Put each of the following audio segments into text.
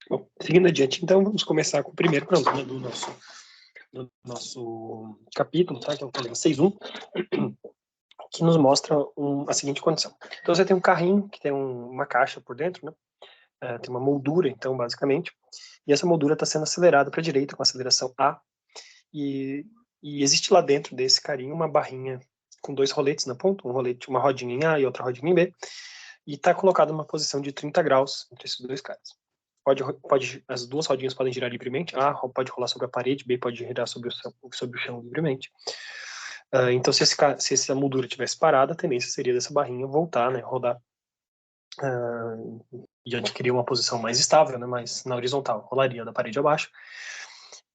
Bom, seguindo adiante, então, vamos começar com o primeiro problema do nosso capítulo, tá? Que é o problema 6.1, que nos mostra a seguinte condição. Então, você tem um carrinho que tem uma caixa por dentro, né? Tem uma moldura, então, basicamente, e essa moldura está sendo acelerada para a direita com aceleração A, e existe lá dentro desse carinho uma barrinha com dois roletes na ponta, uma rodinha em A e outra rodinha em B, e está colocado numa posição de 30 graus entre esses dois caras. As duas rodinhas podem girar livremente, A pode rolar sobre a parede, B pode girar sobre o chão livremente. Então, se essa moldura tivesse parada, a tendência seria dessa barrinha voltar, né, rodar, e adquirir uma posição mais estável, né, mas na horizontal, rolaria da parede abaixo.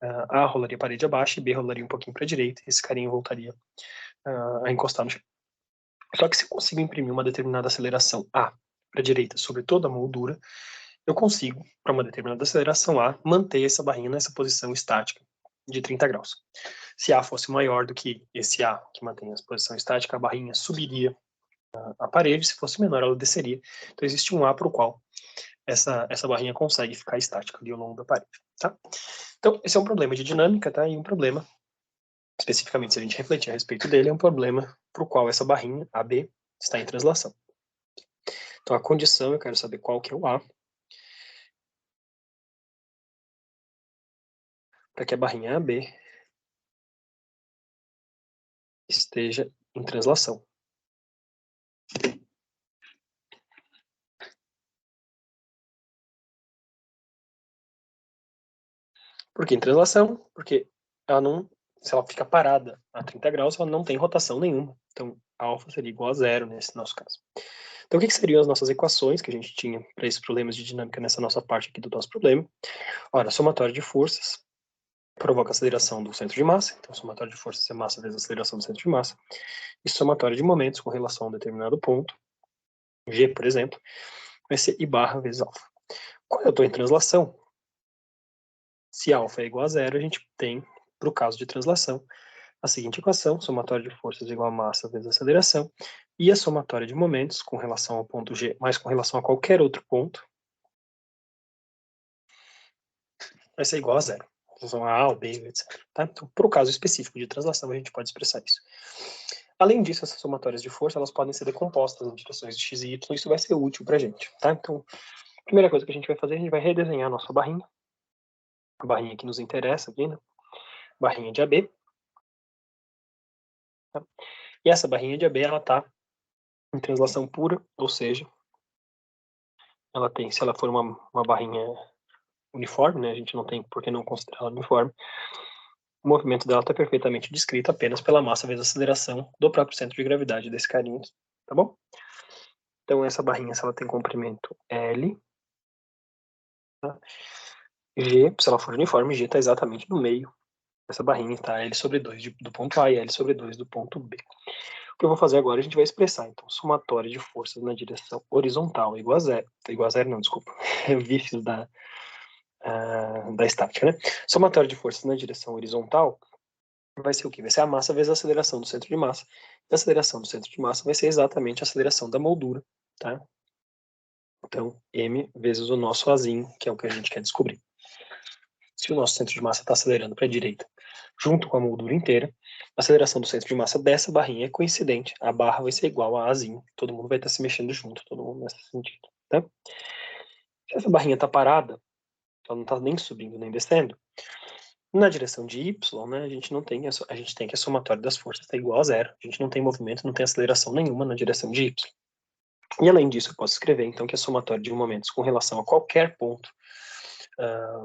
A rolaria a parede abaixo e B rolaria um pouquinho para a direita, e esse carinha voltaria a encostar no chão. Só que se eu consigo imprimir uma determinada aceleração A para a direita sobre toda a moldura, eu consigo, para uma determinada aceleração A, manter essa barrinha nessa posição estática de 30 graus. Se A fosse maior do que esse A, que mantém a posição estática, a barrinha subiria a parede, se fosse menor, ela desceria. Então, existe um A para o qual essa barrinha consegue ficar estática ali ao longo da parede, tá? Então, esse é um problema de dinâmica, tá? E um problema, especificamente, se a gente refletir a respeito dele, é um problema para o qual essa barrinha, AB, está em translação. Então, a condição, eu quero saber qual que é o A, para que a barrinha AB esteja em translação. Por que em translação? Porque ela não, se ela fica parada a 30 graus, ela não tem rotação nenhuma. Então, alfa seria igual a zero nesse nosso caso. Então, o que seriam as nossas equações que a gente tinha para esses problemas de dinâmica nessa nossa parte aqui do nosso problema? Ora, somatório de forças provoca aceleração do centro de massa. Então, somatório de forças é massa vezes aceleração do centro de massa. E somatório de momentos com relação a um determinado ponto, G, por exemplo, vai ser I barra vezes alfa. Quando eu estou em translação, se alfa é igual a zero, a gente tem, para o caso de translação, a seguinte equação: somatório de forças igual a massa vezes aceleração, e a somatória de momentos com relação ao ponto G, mais com relação a qualquer outro ponto, vai ser igual a zero. Relação a ou B, etc. Tá? Então, para o caso específico de translação, a gente pode expressar isso. Além disso, essas somatórias de força, elas podem ser decompostas em direções de x e y, isso vai ser útil para a gente. Tá? Então, a primeira coisa que a gente vai fazer, a gente vai redesenhar a nossa barrinha, a barrinha que nos interessa aqui, né? Barrinha de AB. Tá? E essa barrinha de AB, ela está em translação pura, ou seja, ela tem, se ela for uma barrinha uniforme, né, a gente não tem por que não considerar ela uniforme, o movimento dela está perfeitamente descrito apenas pela massa vezes a aceleração do próprio centro de gravidade desse carinha aqui, tá bom? Então, essa barrinha, se ela tem comprimento L, tá? G, se ela for uniforme, G está exatamente no meio dessa barrinha, tá? L sobre 2 do ponto A e L sobre 2 do ponto B. O que eu vou fazer agora, a gente vai expressar, então, somatório de forças na direção horizontal igual a zero. Igual a zero não, desculpa. Eu vi isso da estática, né? Somatório de forças na direção horizontal vai ser o quê? Vai ser a massa vezes a aceleração do centro de massa. E a aceleração do centro de massa vai ser exatamente a aceleração da moldura, tá? Então, m vezes o nosso azinho, que é o que a gente quer descobrir. Se o nosso centro de massa está acelerando para a direita, junto com a moldura inteira, a aceleração do centro de massa dessa barrinha é coincidente. A barra vai ser igual a azinho. Todo mundo vai estar se mexendo junto, todo mundo nesse sentido, tá? Se essa barrinha está parada, ela não está nem subindo nem descendo, na direção de y, né, a gente tem que a somatória das forças está igual a zero. A gente não tem movimento, não tem aceleração nenhuma na direção de y. E além disso, eu posso escrever, então, que a somatória de momentos com relação a qualquer ponto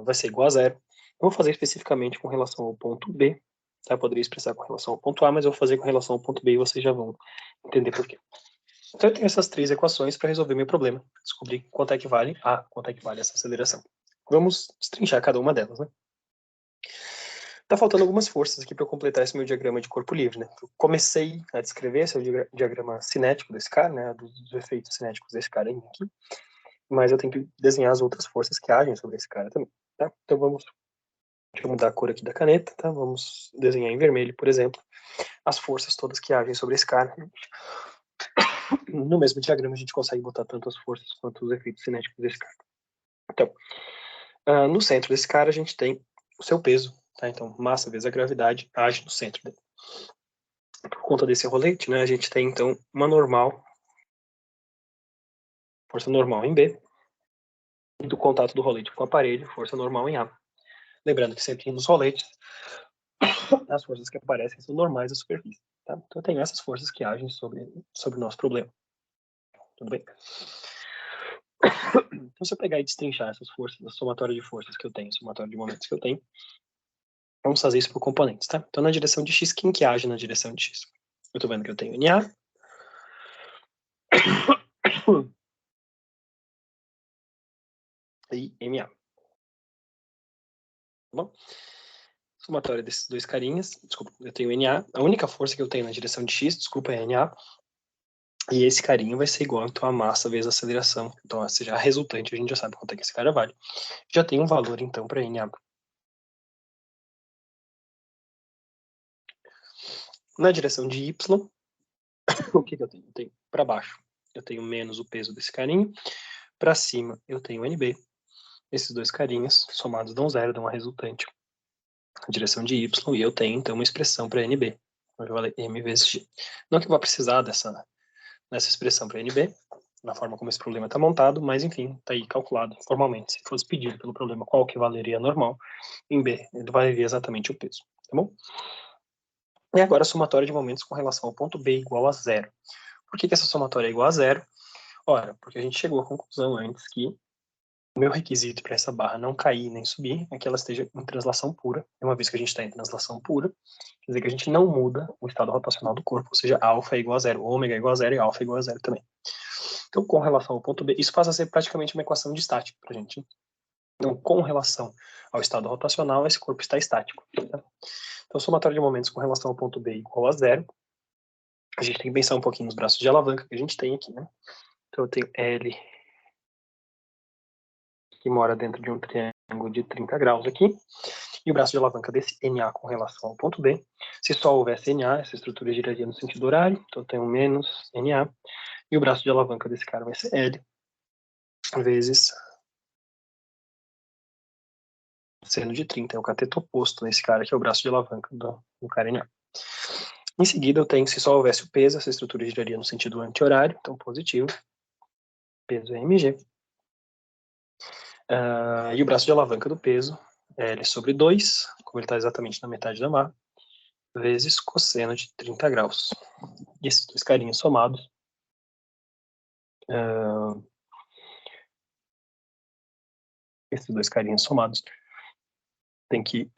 vai ser igual a zero. Eu vou fazer especificamente com relação ao ponto B, tá? Eu poderia expressar com relação ao ponto A, mas eu vou fazer com relação ao ponto B e vocês já vão entender por quê. Então, eu tenho essas três equações para resolver meu problema, descobrir quanto é que vale A, quanto é que vale essa aceleração. Vamos destrinchar cada uma delas, né? Tá faltando algumas forças aqui para eu completar esse meu diagrama de corpo livre, né? Eu comecei a descrever esse diagrama cinético desse cara, né? Dos efeitos cinéticos desse cara aqui. Mas eu tenho que desenhar as outras forças que agem sobre esse cara também, tá? Então deixa eu mudar a cor aqui da caneta, tá? Vamos desenhar em vermelho, por exemplo, as forças todas que agem sobre esse cara. No mesmo diagrama a gente consegue botar tanto as forças quanto os efeitos cinéticos desse cara. Então, No centro desse cara, a gente tem o seu peso, tá? Então, massa vezes a gravidade age no centro dele. Por conta desse rolete, né, a gente tem, então, uma força normal em B, e do contato do rolete com o aparelho, força normal em A. Lembrando que sempre nos roletes, as forças que aparecem são normais da superfície, tá? Então, eu tenho essas forças que agem sobre o nosso problema. Tudo bem? Então, se eu pegar e destrinchar essas forças, a somatória de forças que eu tenho, a somatória de momentos que eu tenho, vamos fazer isso por componentes, tá? Então, na direção de x, quem que age na direção de x? Eu tô vendo que eu tenho NA. E MA. Tá bom? Somatória desses dois carinhas, desculpa, eu tenho NA. A única força que eu tenho na direção de x, desculpa, é NA. E esse carinho vai ser igual, então, a massa vezes a aceleração. Então, ou seja, a resultante, a gente já sabe quanto é que esse cara vale. Já tem um valor, então, para NA. Na direção de y, o que eu tenho? Eu tenho para baixo, eu tenho menos o peso desse carinho. Para cima, eu tenho NB. Esses dois carinhas, somados, dão zero, dão uma resultante. A direção de y, e eu tenho, então, uma expressão para NB. Vai valer m vezes g. Não que eu vá precisar dessa expressão para NB, na forma como esse problema está montado, mas, enfim, está aí calculado formalmente. Se fosse pedido pelo problema qual que valeria normal, em B, ele valeria exatamente o peso, tá bom? E agora a somatória de momentos com relação ao ponto B igual a zero. Por que essa somatória é igual a zero? Ora, porque a gente chegou à conclusão antes que o meu requisito para essa barra não cair nem subir é que ela esteja em translação pura. E uma vez que a gente está em translação pura, quer dizer que a gente não muda o estado rotacional do corpo, ou seja, alfa é igual a zero, ômega é igual a zero e alfa é igual a zero também. Então, com relação ao ponto B, isso passa a ser praticamente uma equação de estática para a gente. Então, com relação ao estado rotacional, esse corpo está estático. Tá? Então, somatória de momentos com relação ao ponto B igual a zero. A gente tem que pensar um pouquinho nos braços de alavanca que a gente tem aqui, né? Então, eu tenho L, que mora dentro de um triângulo de 30 graus aqui, e o braço de alavanca desse NA com relação ao ponto B. Se só houvesse NA, essa estrutura giraria no sentido horário, então eu tenho menos NA, e o braço de alavanca desse cara vai ser L, vezes seno de 30, é o cateto oposto nesse cara, que é o braço de alavanca do cara NA. Em seguida, eu tenho, se só houvesse o peso, essa estrutura giraria no sentido anti-horário, então positivo, peso é mg. E o braço de alavanca do peso é L sobre 2, como ele está exatamente na metade da barra, vezes cosseno de 30 graus. E esses dois carinhos somados, tem que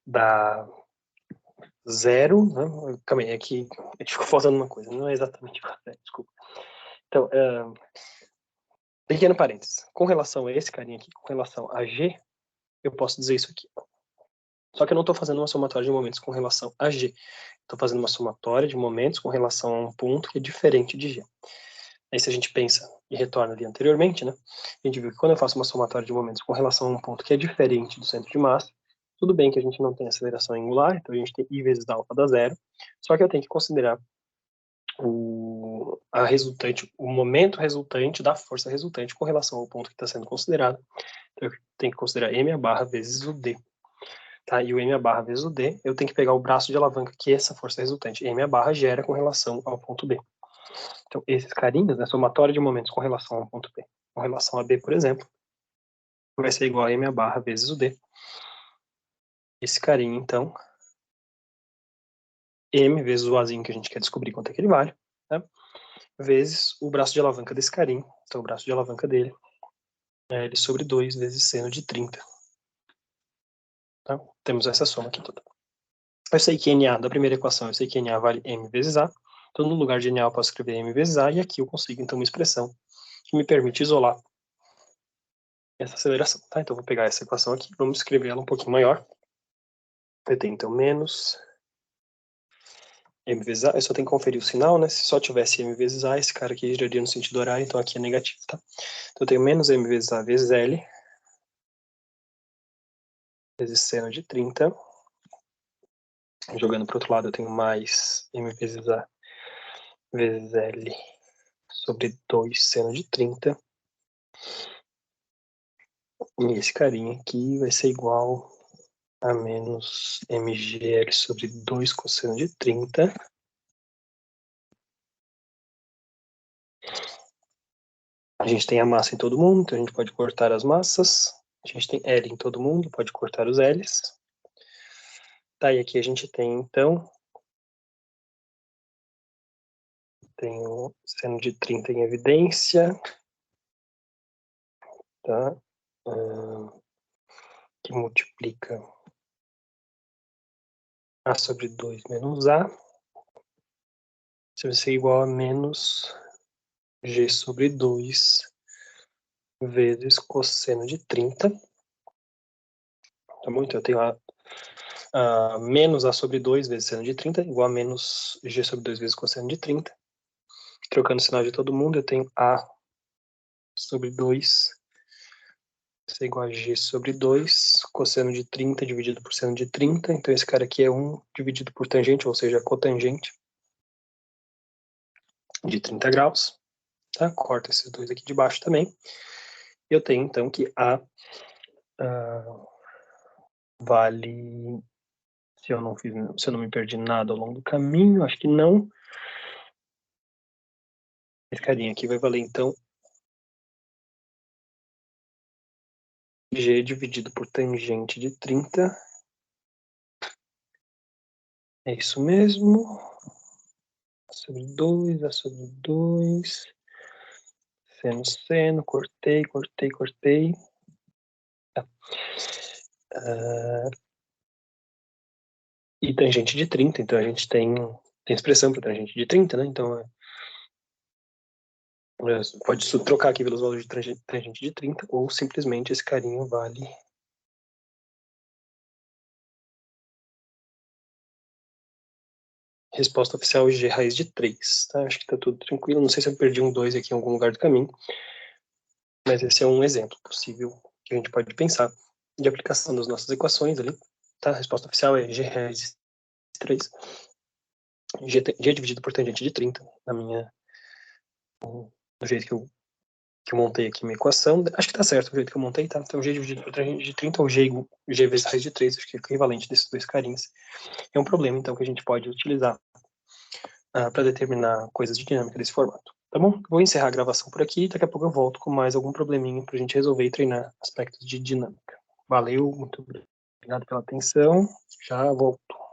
dar zero, né? Calma aí, aqui ficou faltando uma coisa, não é exatamente igual, desculpa. Então, pequeno parênteses, com relação a esse carinha aqui, com relação a G, eu posso dizer isso aqui. Só que eu não estou fazendo uma somatória de momentos com relação a G. Estou fazendo uma somatória de momentos com relação a um ponto que é diferente de G. Aí se a gente pensa e retorna ali anteriormente, né? A gente viu que quando eu faço uma somatória de momentos com relação a um ponto que é diferente do centro de massa, tudo bem que a gente não tem aceleração angular, então a gente tem I vezes alfa dá zero, só que eu tenho que considerar o momento resultante da força resultante com relação ao ponto que está sendo considerado. Então eu tenho que considerar M a barra vezes o D. Tá? E o M a barra vezes o D, eu tenho que pegar o braço de alavanca que essa força resultante, M a barra, gera com relação ao ponto B. Então, esses carinhos, né, somatória de momentos com relação ao ponto B, com relação a B, por exemplo, vai ser igual a M a barra vezes o D. Esse carinho, então, M vezes o Azinho que a gente quer descobrir quanto é que ele vale, né? Vezes o braço de alavanca desse carinho. Então, o braço de alavanca dele é L sobre 2 vezes seno de 30. Tá? Temos essa soma aqui toda. Eu sei que NA, da primeira equação, eu sei que NA vale M vezes A. Então, no lugar de NA, eu posso escrever M vezes A, e aqui eu consigo, então, uma expressão que me permite isolar essa aceleração. Tá? Então, eu vou pegar essa equação aqui, vamos escrever ela um pouquinho maior. Eu tenho, então, menos M vezes A. Eu só tenho que conferir o sinal, né? Se só tivesse M vezes A, esse cara aqui giraria no sentido horário, então aqui é negativo, tá? Então, eu tenho menos M vezes A vezes L, vezes seno de 30. Jogando para o outro lado, eu tenho mais M vezes A vezes L sobre 2 seno de 30. E esse carinha aqui vai ser igual a menos mgl sobre 2 cosseno de 30. A gente tem a massa em todo mundo, então a gente pode cortar as massas. A gente tem L em todo mundo, pode cortar os L's. Tá, e aqui a gente tem, então, tem o seno de 30 em evidência, tá? Que multiplica A sobre 2 menos A. Isso vai ser igual a menos G sobre 2 vezes cosseno de 30. Tá bom? Então eu tenho menos A sobre 2 vezes seno de 30, igual a menos G sobre 2 vezes cosseno de 30. Trocando o sinal de todo mundo, eu tenho A sobre 2 isso é igual a G sobre 2, cosseno de 30 dividido por seno de 30, então esse cara aqui é 1 dividido por tangente, ou seja, cotangente de 30 graus, tá? Corta esses dois aqui de baixo também. Eu tenho, então, que A vale, se eu não me perdi nada ao longo do caminho, acho que não. Esse carinha aqui vai valer, então, G dividido por tangente de 30. É isso mesmo. A sobre 2, A sobre 2. Seno, cortei. Tá. E tangente de 30, então a gente tem expressão para tangente de 30, né? Então, pode trocar aqui pelos valores de tangente de 30, ou simplesmente esse carinho vale resposta oficial G raiz de 3, tá? Acho que tá tudo tranquilo. Não sei se eu perdi um 2 aqui em algum lugar do caminho, mas esse é um exemplo possível que a gente pode pensar de aplicação das nossas equações ali, tá? A resposta oficial é G raiz de 3. G dividido por tangente de 30, do jeito que eu montei aqui minha equação. Acho que tá certo o jeito que eu montei, tá? Então, G dividido por tangente de 30 ou G vezes raiz de 3, acho que é equivalente desses dois carinhos. É um problema, então, que a gente pode utilizar para determinar coisas de dinâmica desse formato. Tá bom? Vou encerrar a gravação por aqui, daqui a pouco eu volto com mais algum probleminha pra gente resolver e treinar aspectos de dinâmica. Valeu, muito obrigado pela atenção, já volto.